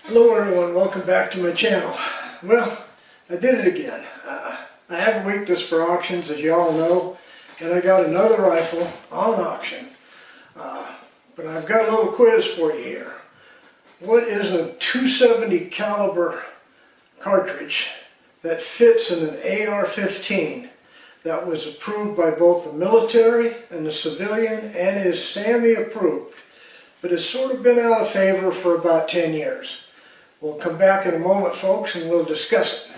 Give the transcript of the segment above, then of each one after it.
Hello everyone, welcome back to my channel. Well, I did it again. I have a weakness for auctions, as you all know, and I got another rifle on auction. But I've got a little quiz for you here. What is a .270 caliber cartridge that fits in an AR-15 that was approved by both the military and the civilian and is SAAMI approved, but has sort of been out of favor for about 10 years? We'll come back in a moment, folks, and we'll discuss it.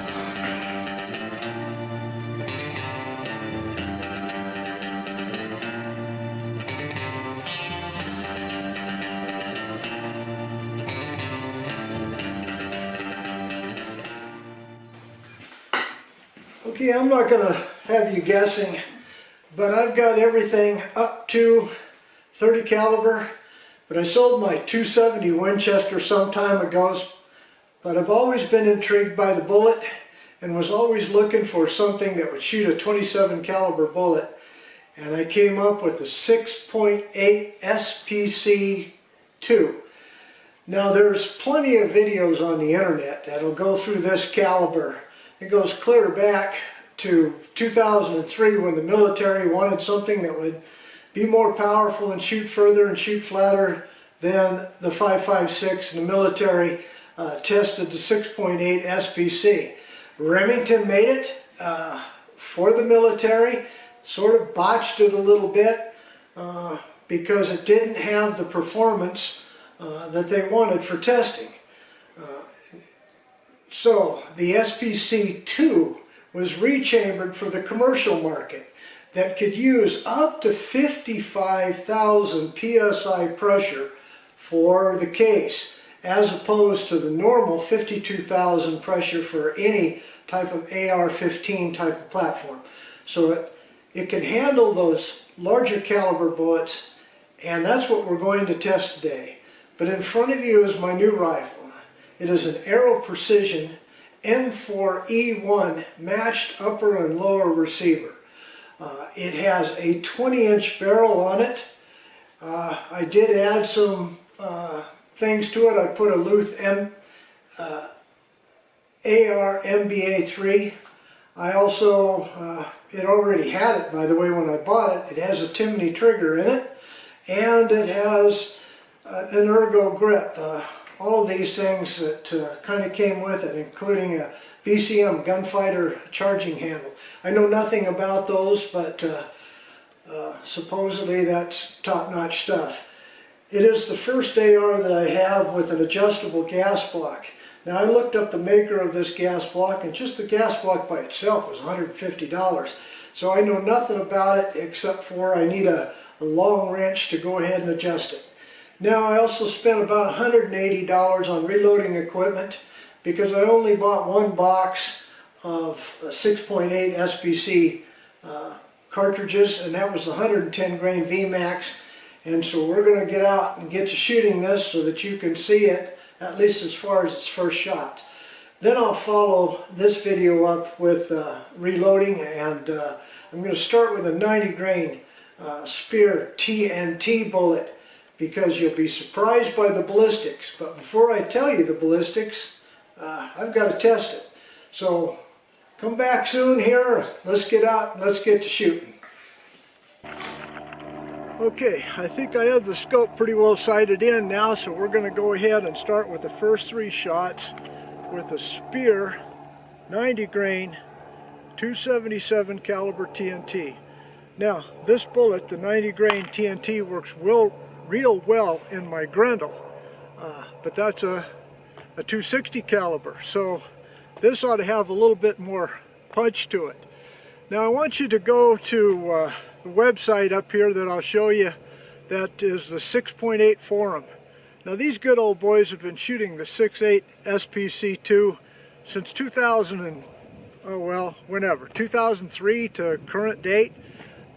Okay, I'm not going to have you guessing, but I've got everything up to 30 caliber, but I sold my .270 Winchester some time ago. But I've always been intrigued by the bullet and was always looking for something that would shoot a 27 caliber bullet. And I came up with the 6.8 SPC II. Now there's plenty of videos on the internet that'll go through this caliber. It goes clear back to 2003 when the military wanted something that would be more powerful and shoot further and shoot flatter than the 5.56 in the military. Tested the 6.8 SPC. Remington made it for the military, sort of botched it a little bit because it didn't have the performance that they wanted for testing. So the SPC II was rechambered for the commercial market that could use up to 55,000 PSI pressure for the case, as opposed to the normal 52,000 pressure for any type of AR-15 type of platform. So it can handle those larger caliber bullets, and that's what we're going to test today. But in front of you is my new rifle. It is an Aero Precision M4E1 matched upper and lower receiver. It has a 20-inch barrel on it. I did add some things to it. I put a Luth AR MBA3. I also, it already had it, by the way, when I bought it. It has a Timney trigger in it, and it has an ergo grip. All of these things that kind of came with it, including a VCM gunfighter charging handle. I know nothing about those, but supposedly that's top-notch stuff. It is the first AR that I have with an adjustable gas block. Now I looked up the maker of this gas block, and just the gas block by itself was $150. So I know nothing about it except for I need a long wrench to go ahead and adjust it. Now I also spent about $180 on reloading equipment because I only bought one box of 6.8 SPC cartridges, and that was the 110 grain VMAX. And so we're going to get out and get to shooting this so that you can see it, at least as far as its first shot. Then I'll follow this video up with reloading, and I'm going to start with a 90 grain Spear TNT bullet because you'll be surprised by the ballistics. But before I tell you the ballistics, I've got to test it. So come back soon here, let's get out and let's get to shooting. Okay, I think I have the scope pretty well sighted in now, so we're going to go ahead and start with the first three shots with a Spear 90 grain 277 caliber TNT. Now, this bullet, the 90 grain TNT, works real well in my Grendel, but that's a 260 caliber, so this ought to have a little bit more punch to it. Now I want you to go to the website up here that I'll show you. That is the 6.8 forum. Now these good old boys have been shooting the 6.8 SPC II since 2003 to current date.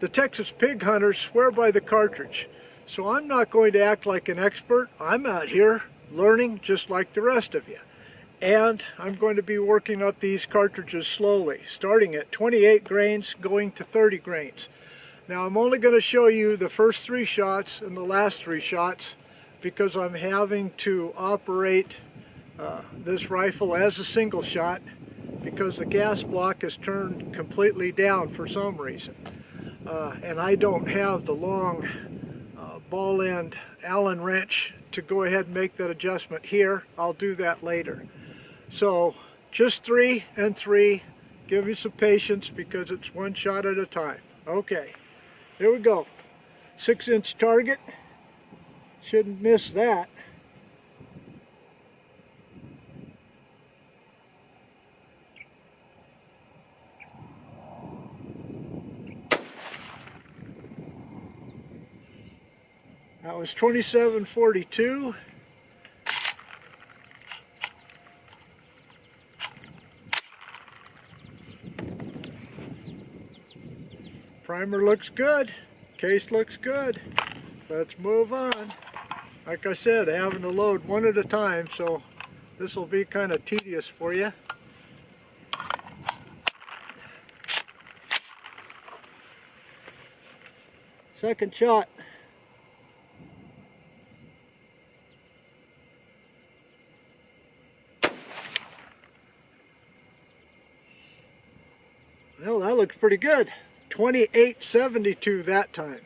The Texas pig hunters swear by the cartridge. So I'm not going to act like an expert. I'm out here learning just like the rest of you. And I'm going to be working up these cartridges slowly, starting at 28 grains, going to 30 grains. Now I'm only going to show you the first three shots and the last three shots because I'm having to operate this rifle as a single shot because the gas block is turned completely down for some reason. And I don't have the long ball end Allen wrench to go ahead and make that adjustment here. I'll do that later. So just 3 and 3. Give me some patience because it's one shot at a time. Okay, here we go. 6-inch target. Shouldn't miss that. That was 2742. Primer looks good. Case looks good. Let's move on. Like I said, having to load one at a time, so this will be kind of tedious for you. Second shot. Well, that looks pretty good. 2872 that time.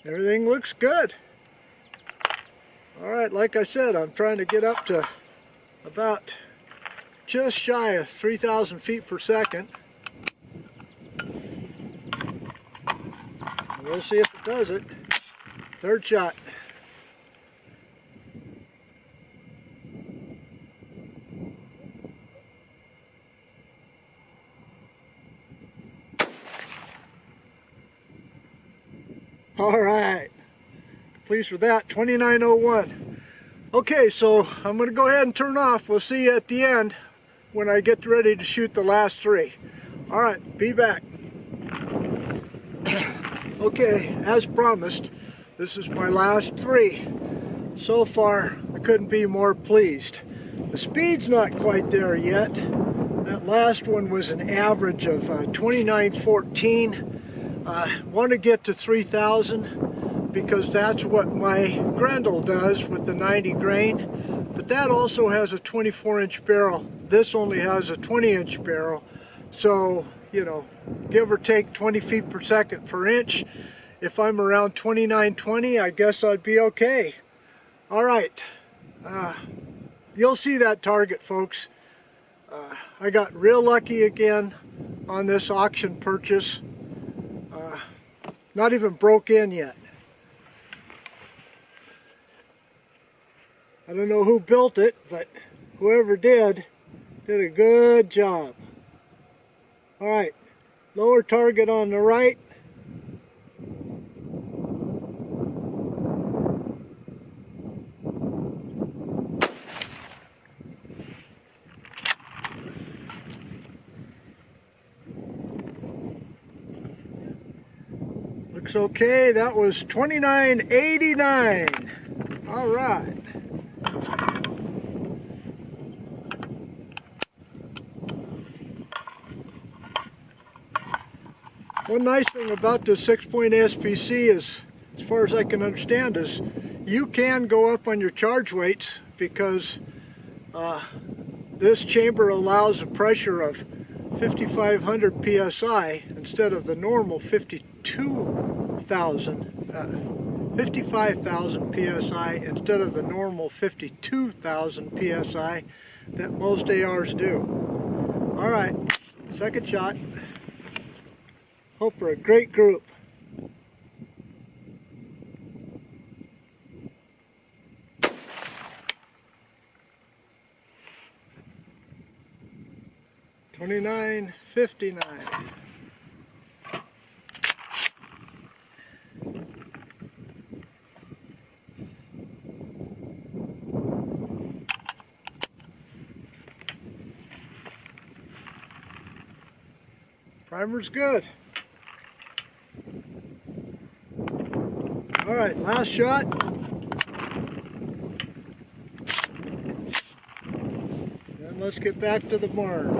Everything looks good. Alright, like I said, I'm trying to get up to about just shy of 3,000 feet per second. We'll see if it does it. Third shot. All right, pleased with that. 2901. Okay, so I'm going to go ahead and turn off. We'll see you at the end when I get ready to shoot the last 3. All right, be back. Okay, as promised, this is my last 3. So far, I couldn't be more pleased. The speed's not quite there yet. That last one was an average of 2914. Want to get to 3,000 because that's what my Grendel does with the 90 grain, but that also has a 24-inch barrel. This only has a 20-inch barrel, so you know, give or take 20 feet per second per inch. If I'm around 2920, I guess I'd be okay. All right, you'll see that target, folks. I got real lucky again on this auction purchase. Not even broke in yet. I don't know who built it, but whoever did a good job. All right, lower target on the right. Looks okay. That was 2989. All right. One nice thing about this 6-point SPC is, as far as I can understand, is you can go up on your charge weights because this chamber allows a pressure of 5,500 psi instead of the normal 55,000 psi instead of the normal 52,000 psi that most ARs do. All right, second shot. Hope for a great group. $29.59. Primer's good. All right, last shot. Then let's get back to the barn.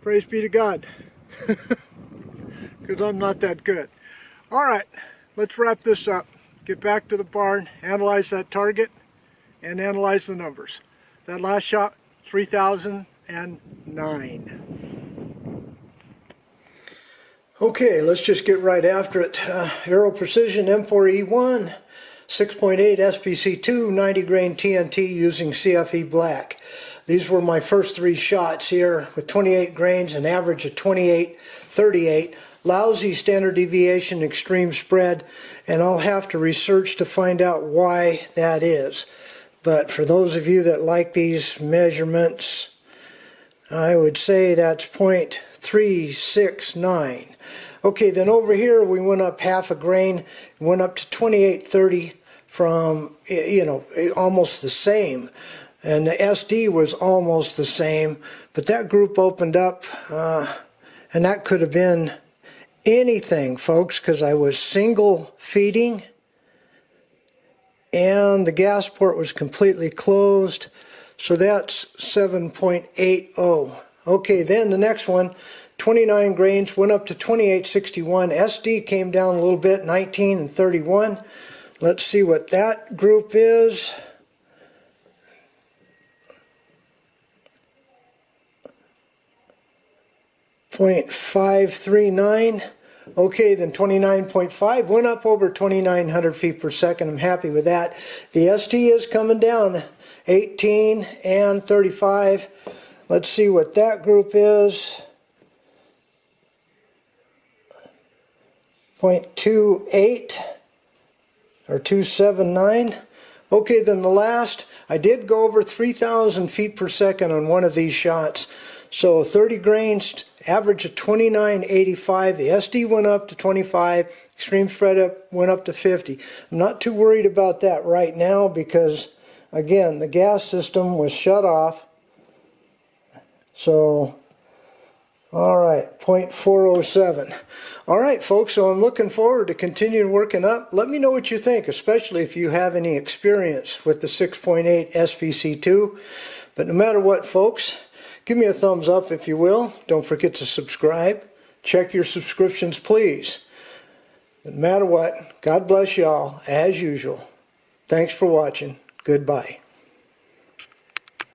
Praise be to God. Because I'm not that good. Alright, let's wrap this up. Get back to the barn, analyze that target, and analyze the numbers. That last shot, 3009. Okay, let's just get right after it. Aero Precision M4E1, 6.8 SPC II, 90 grain TNT using CFE black. These were my first 3 shots here with 28 grains, an average of 28.38. Lousy standard deviation, extreme spread, and I'll have to research to find out why that is. But for those of you that like these measurements, I would say that's 0.369. Okay, then over here we went up half a grain, went up to 28.30 from, almost the same. And the SD was almost the same, but that group opened up, and that could have been anything, folks, because I was single feeding, and the gas port was completely closed, so that's 7.80. Okay, then the next one, 29 grains, went up to 28.61. SD came down a little bit, 19 and 31. Let's see what that group is. 0.539. Okay, then 29.5 went up over 2,900 feet per second. I'm happy with that. The SD is coming down, 18 and 35. Let's see what that group is. 0.28 or 279. Okay, then the last, I did go over 3,000 feet per second on one of these shots. So 30 grains, average of 29.85. The SD went up to 25. Extreme spread up went up to 50. I'm not too worried about that right now because, again, the gas system was shut off. So, all right, 0.407. All right, folks, so I'm looking forward to continuing working up. Let me know what you think, especially if you have any experience with the 6.8 SPC II. But no matter what, folks, give me a thumbs up if you will. Don't forget to subscribe. Check your subscriptions, please. No matter what, God bless y'all, as usual. Thanks for watching. Goodbye.